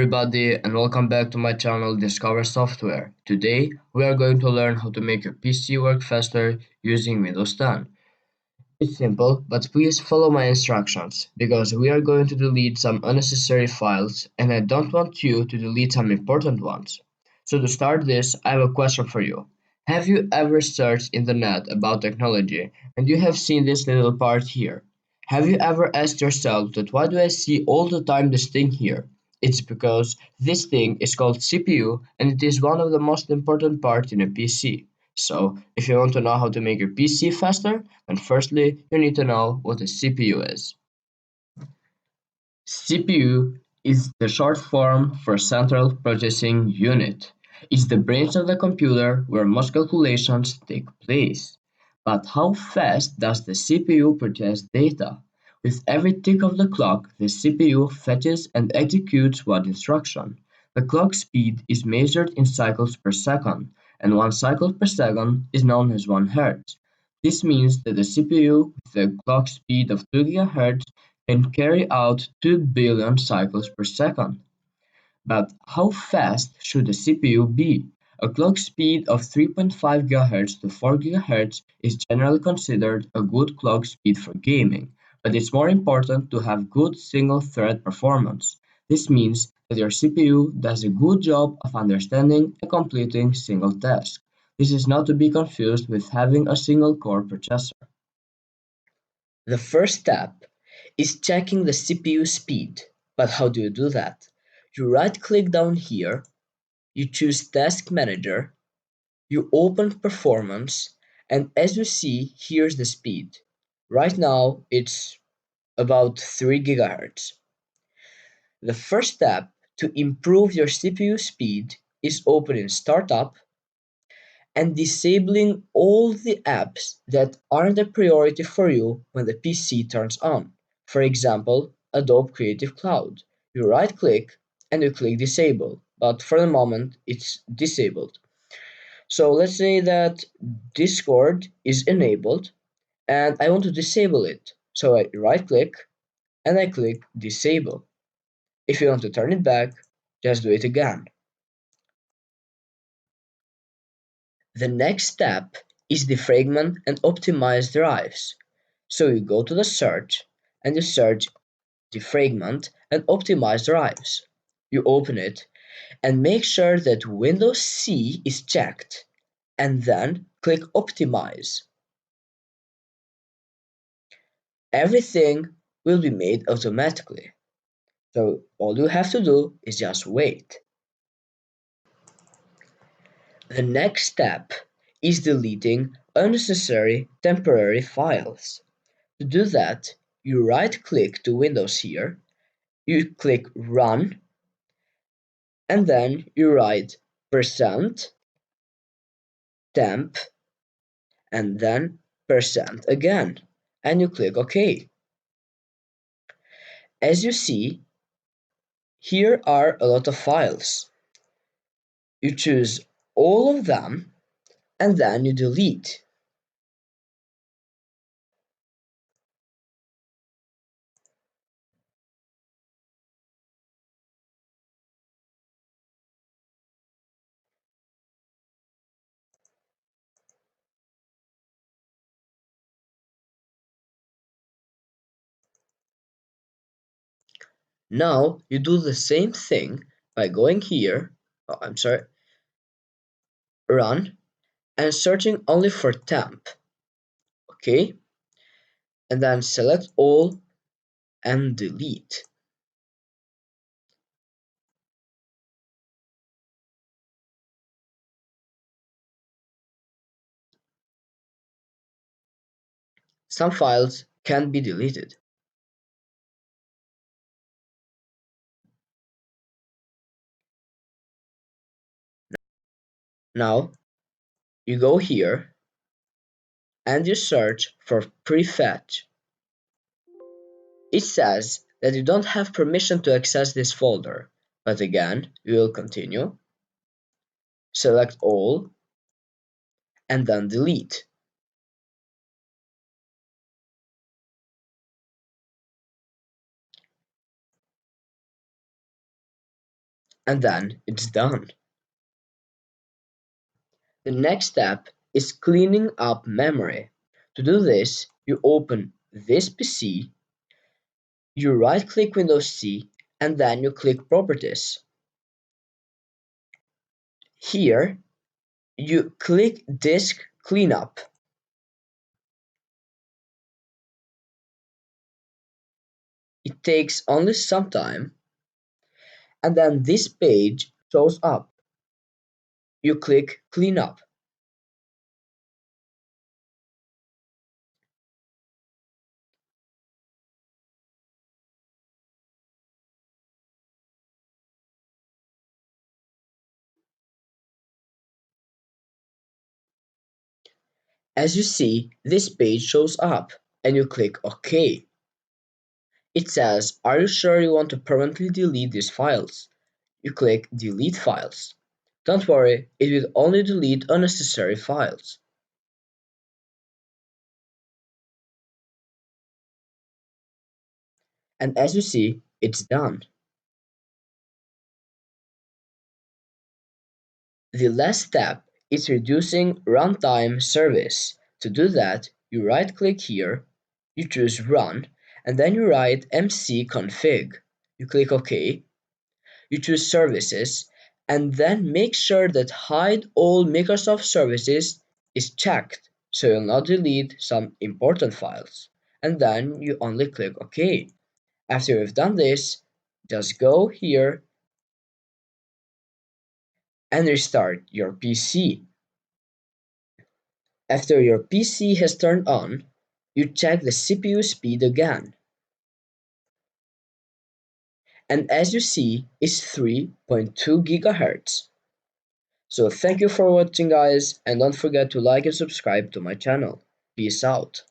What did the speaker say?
everybody, and welcome back to my channel Discover Software. Today, we are going to learn how to make your PC work faster using Windows 10. It's simple, but please follow my instructions, because we are going to delete some unnecessary files, and I don't want you to delete some important ones. So to start this, I have a question for you. Have you ever searched in the net about technology, and you have seen this little part here? Have you ever asked yourself that why do I see all the time this thing here? It's because this thing is called CPU, and it is one of the most important parts in a PC. So, if you want to know how to make your PC faster, then firstly, you need to know what a CPU is. CPU is the short form for Central Processing Unit. It's the brains of the computer where most calculations take place. But how fast does the CPU process data? With every tick of the clock, the CPU fetches and executes one instruction. The clock speed is measured in cycles per second, and 1 cycle per second is known as 1 Hz. This means that the CPU with a clock speed of 2 GHz can carry out 2 billion cycles per second. But how fast should a CPU be? A clock speed of 3.5 GHz to 4 GHz is generally considered a good clock speed for gaming, but it's more important to have good single-thread performance. This means that your CPU does a good job of understanding and completing single tasks. This is not to be confused with having a single-core processor. The first step is checking the CPU speed. But how do you do that? You right click down here, you choose Task Manager, you open Performance, and as you see, here's the speed. Right now, it's about 3 GHz. The first step to improve your CPU speed is opening Startup and disabling all the apps that aren't a priority for you when the PC turns on. For example, Adobe Creative Cloud. You right click and you click Disable, but for the moment it's disabled. So let's say that Discord is enabled and I want to disable it. So I right click and I click Disable. If you want to turn it back, just do it again. The next step is defragment and optimize drives. So you go to the search and you search defragment and optimize drives. You open it and make sure that Windows C is checked and then click optimize. Everything will be made automatically. So all you have to do is just wait. The next step is deleting unnecessary temporary files. To do that, you right click to Windows here, you click Run, and then you write percent temp and then percent again, and you click OK. As you see, here are a lot of files. You choose all of them and then you delete. Now you do the same thing by going here, Run, and searching only for temp. OK, and then select all and delete. Some files can be deleted. Now you go here and you search for prefetch. It says that you don't have permission to access this folder, but again, you will continue, select all, and then delete. and then it's done. The next step is cleaning up memory. To do this, you open this PC, you right click Windows C, and then you click Properties. Here, you click Disk Cleanup. It takes only some time, and then this page shows up. You click Cleanup. As you see, this page shows up, and you click OK. It says, "Are you sure you want to permanently delete these files?" You click Delete Files. Don't worry, it will only delete unnecessary files. And as you see, it's done. The last step is reducing runtime service. To do that, you right click here, you choose Run, and then you write mcconfig. You click OK, you choose Services, and then make sure that Hide all Microsoft services is checked so you'll not delete some important files. And then you only click OK. After you've done this, just go here and restart your PC. After your PC has turned on, you check the CPU speed again, and as you see, it's 3.2 GHz. So thank you for watching guys, and don't forget to like and subscribe to my channel. Peace out.